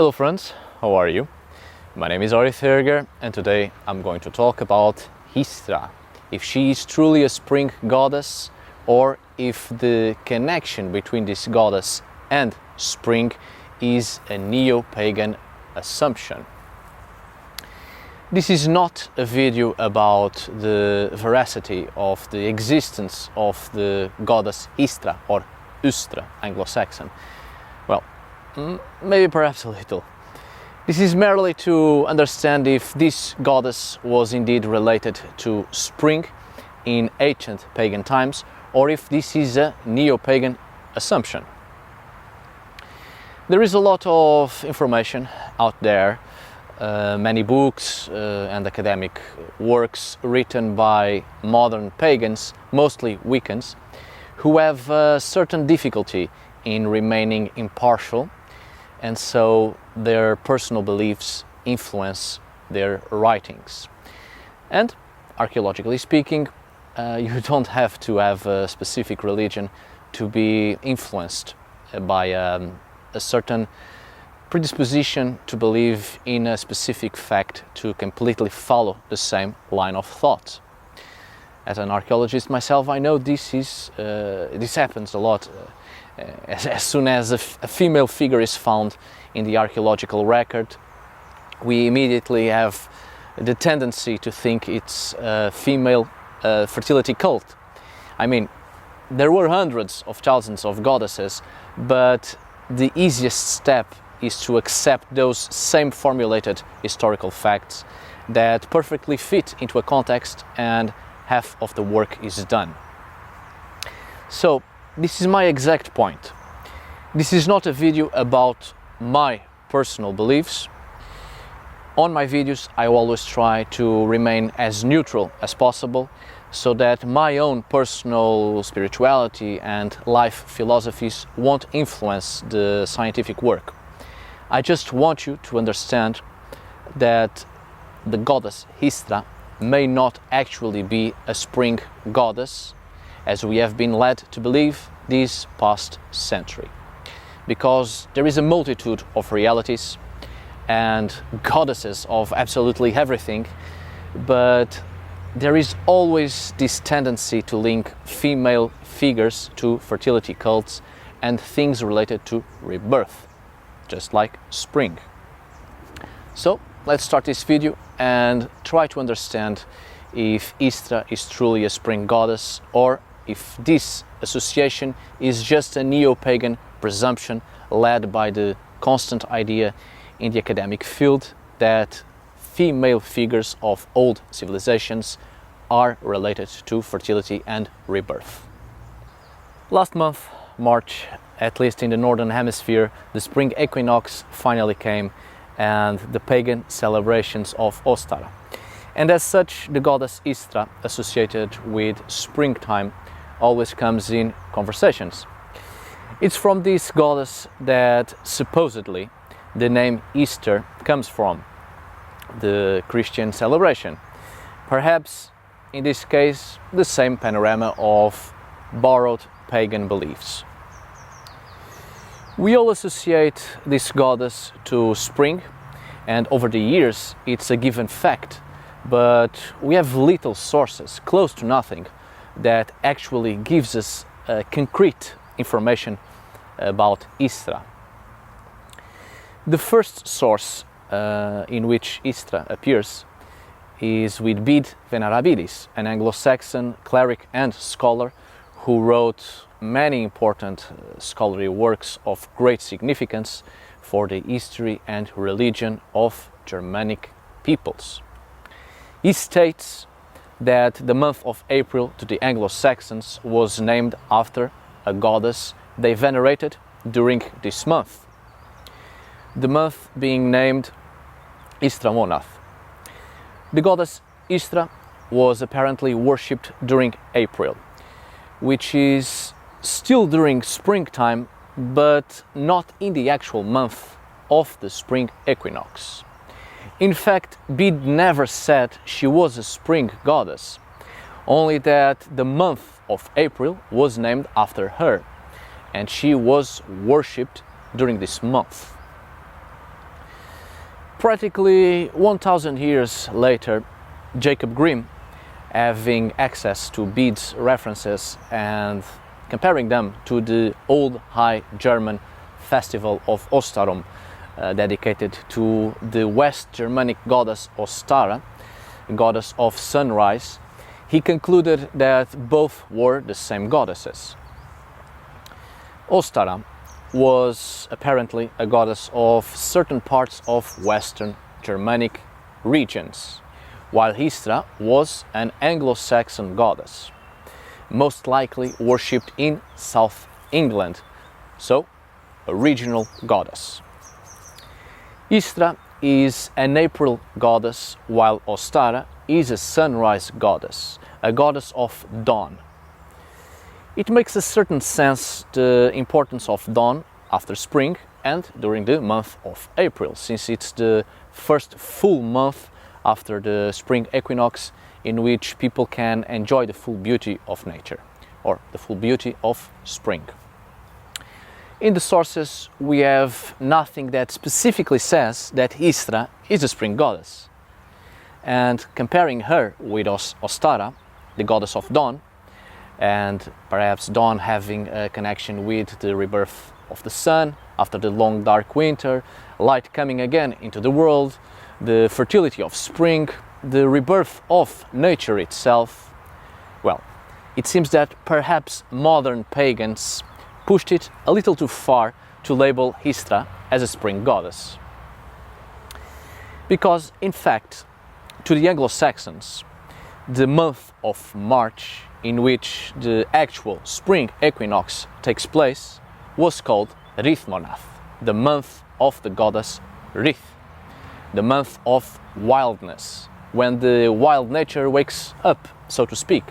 Hello friends, how are you? My name is Ēostre and today I'm going to talk about Ēostre, if she is truly a spring goddess or if the connection between this goddess and spring is a neo-pagan assumption. This is not a video about the veracity of the existence of the goddess Ēostre or Ēostre, Anglo-Saxon. Well, maybe perhaps a little. This is merely to understand if this goddess was indeed related to spring in ancient pagan times or if this is a neo-pagan assumption. There is a lot of information out there, many books and academic works written by modern pagans, mostly Wiccans, who have a certain difficulty in remaining impartial, and so their personal beliefs influence their writings. And archaeologically speaking, you don't have to have a specific religion to be influenced by a certain predisposition to believe in a specific fact, to completely follow the same line of thought. As an archaeologist myself, I know this happens a lot. As soon as a female figure is found in the archaeological record, we immediately have the tendency to think it's a female fertility cult. I mean, there were hundreds of thousands of goddesses, but the easiest step is to accept those same formulated historical facts that perfectly fit into a context, and half of the work is done. So, this is my exact point. This is not a video about my personal beliefs. On my videos, I always try to remain as neutral as possible so that my own personal spirituality and life philosophies won't influence the scientific work. I just want you to understand that the goddess Ēostre may not actually be a spring goddess, as we have been led to believe this past century. Because there is a multitude of realities and goddesses of absolutely everything, but there is always this tendency to link female figures to fertility cults and things related to rebirth, just like spring. So let's start this video and try to understand if Ēostre is truly a spring goddess or if this association is just a neo-pagan presumption led by the constant idea in the academic field that female figures of old civilizations are related to fertility and rebirth. Last month, March, at least in the northern hemisphere, the spring equinox finally came, and the pagan celebrations of Ostara. And as such, the goddess Ēostre, associated with springtime, always comes in conversations. It's from this goddess that supposedly the name Easter comes from, the Christian celebration. Perhaps in this case the same panorama of borrowed pagan beliefs. We all associate this goddess to spring, and over the years it's a given fact, but we have little sources, close to nothing, that actually gives us concrete information about Ēostre. The first source in which Ēostre appears is with Bede Venerabilis, an Anglo-Saxon cleric and scholar who wrote many important scholarly works of great significance for the history and religion of Germanic peoples. He states that the month of April to the Anglo-Saxons was named after a goddess they venerated during this month, the month being named Ēostre. The goddess Ēostre was apparently worshipped during April, which is still during springtime, but not in the actual month of the spring equinox. In fact, Bede never said she was a spring goddess, only that the month of April was named after her, and she was worshipped during this month. Practically 1000 years later, Jacob Grimm, having access to Bede's references and comparing them to the old High German festival of Ostara, dedicated to the West Germanic goddess Ostara, goddess of sunrise, he concluded that both were the same goddesses. Ostara was apparently a goddess of certain parts of Western Germanic regions, while Ēostre was an Anglo-Saxon goddess, most likely worshipped in South England, so a regional goddess. Ēostre is an April goddess, while Ostara is a sunrise goddess, a goddess of dawn. It makes a certain sense the importance of dawn after spring and during the month of April, since it's the first full month after the spring equinox in which people can enjoy the full beauty of nature, or the full beauty of spring. In the sources we have nothing that specifically says that Ēostre is a spring goddess, and comparing her with Ostara, the goddess of dawn, and perhaps dawn having a connection with the rebirth of the sun after the long dark winter, light coming again into the world, the fertility of spring, the rebirth of nature itself. Well, it seems that perhaps modern pagans pushed it a little too far to label Ēostre as a spring goddess. Because, in fact, to the Anglo-Saxons, the month of March, in which the actual spring equinox takes place, was called Rithmonath, the month of the goddess Rith, the month of wildness, when the wild nature wakes up, so to speak.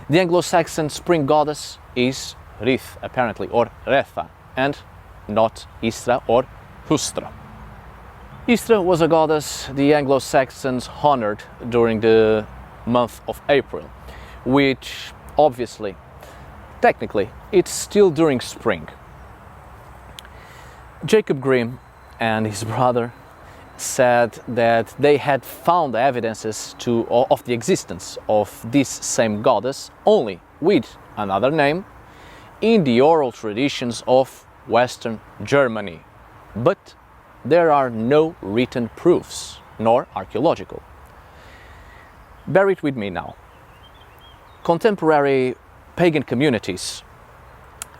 The Anglo-Saxon spring goddess is Rith, apparently, or Retha, and not Ēostre or Ēostre. Ēostre was a goddess the Anglo-Saxons honored during the month of April, which obviously, technically, it's still during spring. Jacob Grimm and his brother said that they had found evidences of the existence of this same goddess only with another name in the oral traditions of Western Germany, but there are no written proofs, nor archaeological. Bear it with me now. Contemporary pagan communities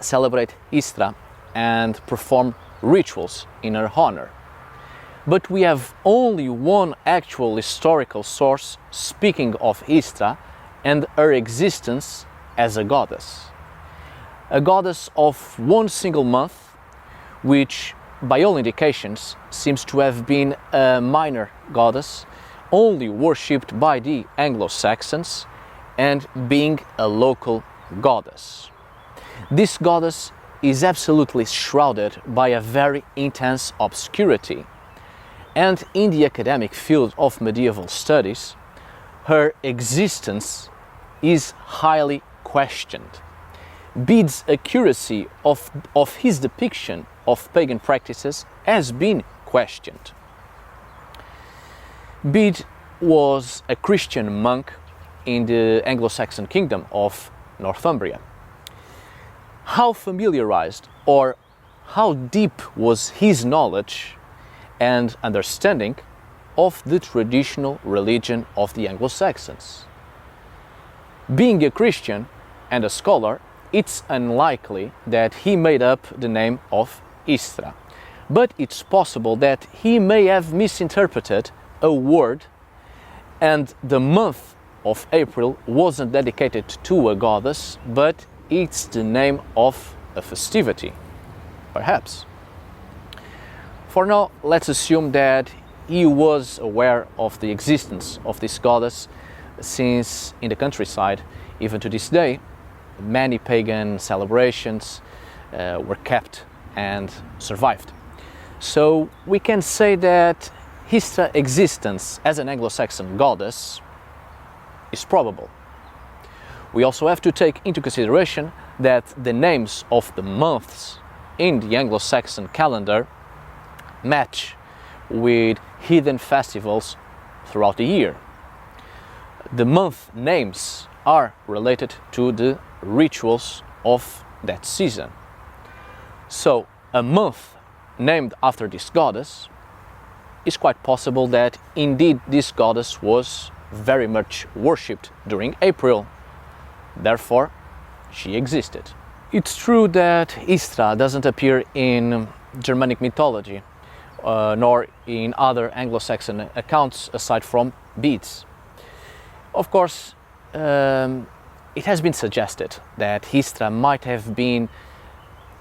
celebrate Ēostre and perform rituals in her honor, but we have only one actual historical source speaking of Ēostre and her existence as a goddess of one single month, which by all indications seems to have been a minor goddess, only worshipped by the Anglo-Saxons and being a local goddess. This goddess is absolutely shrouded by a very intense obscurity, and in the academic field of medieval studies, her existence is highly questioned. Bede's accuracy of his depiction of pagan practices has been questioned. Bede was a Christian monk in the Anglo-Saxon kingdom of Northumbria. How familiarized or how deep was his knowledge and understanding of the traditional religion of the Anglo-Saxons? Being a Christian and a scholar, it's unlikely that he made up the name of Ēostre, but it's possible that he may have misinterpreted a word and the month of April wasn't dedicated to a goddess, but it's the name of a festivity, perhaps. For now, let's assume that he was aware of the existence of this goddess, since in the countryside, even to this day, many pagan celebrations were kept and survived. So we can say that Ēostre's existence as an Anglo-Saxon goddess is probable. We also have to take into consideration that the names of the months in the Anglo-Saxon calendar match with heathen festivals throughout the year. The month names are related to the rituals of that season. So a month named after this goddess, it's quite possible that indeed this goddess was very much worshipped during April. Therefore, she existed. It's true that Ēostre doesn't appear in Germanic mythology, nor in other Anglo-Saxon accounts aside from Bede's. Of course, it has been suggested that Ēostre might have been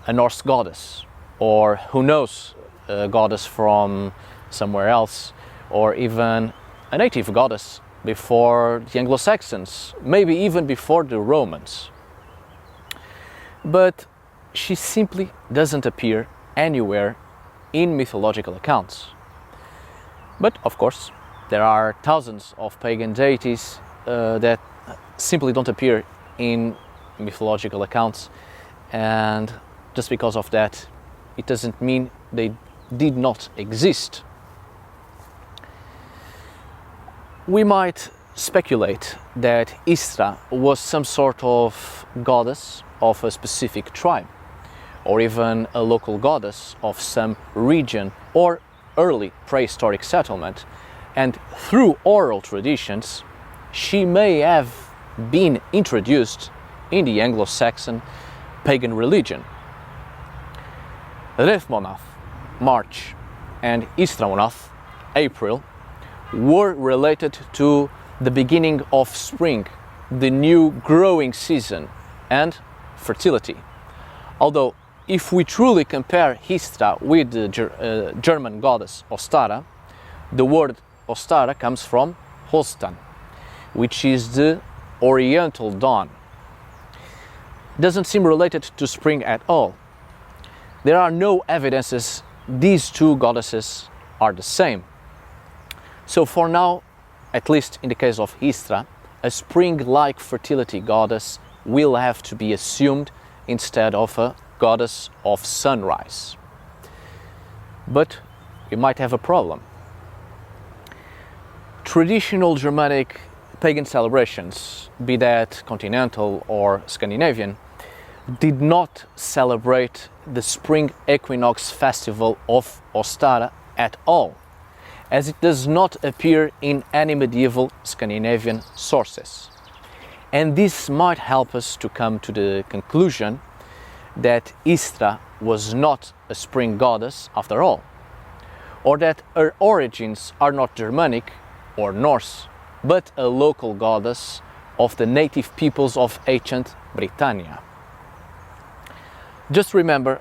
a Norse goddess, or who knows, a goddess from somewhere else, or even a native goddess before the Anglo-Saxons, maybe even before the Romans. But she simply doesn't appear anywhere in mythological accounts. But of course, there are thousands of pagan deities that simply don't appear in mythological accounts, and just because of that, it doesn't mean they did not exist. We might speculate that Ēostre was some sort of goddess of a specific tribe, or even a local goddess of some region or early prehistoric settlement, and through oral traditions, she may have been introduced in the Anglo-Saxon pagan religion. Rethmonath, March, and Ēostremonath, April, were related to the beginning of spring, the new growing season, and fertility. Although, if we truly compare Ēostre with the German goddess Ostara, the word Ostara comes from Holstan, which is the Oriental dawn. Doesn't seem related to spring at all. There are no evidences these two goddesses are the same. So for now, at least in the case of Ēostre, a spring-like fertility goddess will have to be assumed instead of a goddess of sunrise. But we might have a problem. Traditional Germanic pagan celebrations, be that continental or Scandinavian, did not celebrate the spring equinox festival of Ostara at all, as it does not appear in any medieval Scandinavian sources. And this might help us to come to the conclusion that Ēostre was not a spring goddess after all, or that her origins are not Germanic or Norse, but a local goddess of the native peoples of ancient Britannia. Just remember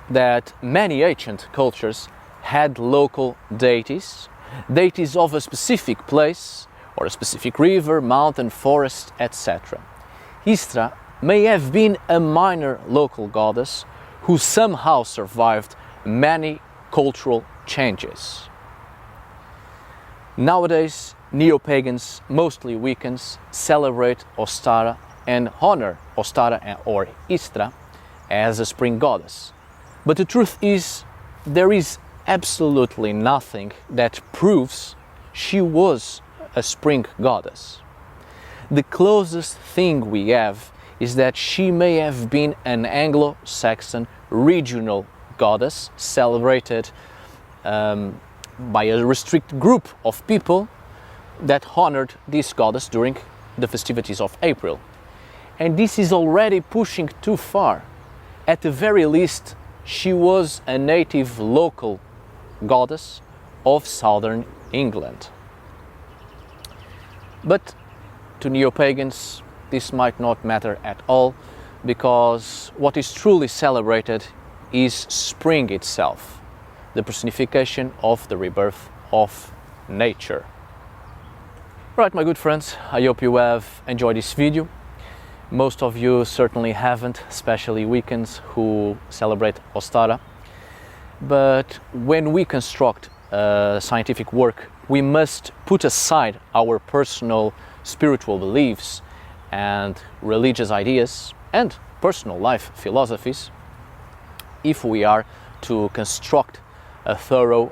that many ancient cultures had local deities, deities of a specific place, or a specific river, mountain, forest, etc. Ēostre may have been a minor local goddess who somehow survived many cultural changes. Nowadays, Neo-pagans, mostly Wiccans, celebrate Ostara and honor Ostara or Ēostre as a spring goddess. But the truth is, there is absolutely nothing that proves she was a spring goddess. The closest thing we have is that she may have been an Anglo-Saxon regional goddess celebrated by a restricted group of people that honored this goddess during the festivities of April. And this is already pushing too far. At the very least, she was a native local goddess of southern England. But to neo-pagans, this might not matter at all, because what is truly celebrated is spring itself, the personification of the rebirth of nature. Right, my good friends, I hope you have enjoyed this video. Most of you certainly haven't, especially Wiccans who celebrate Ostara. But when we construct scientific work, we must put aside our personal spiritual beliefs and religious ideas and personal life philosophies if we are to construct a thorough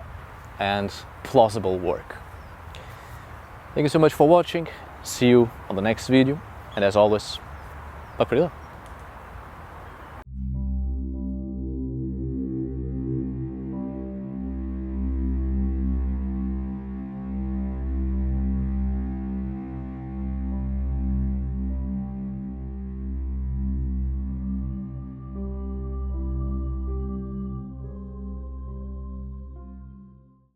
and plausible work. Thank you so much for watching. See you on the next video, and as always, tack för idag.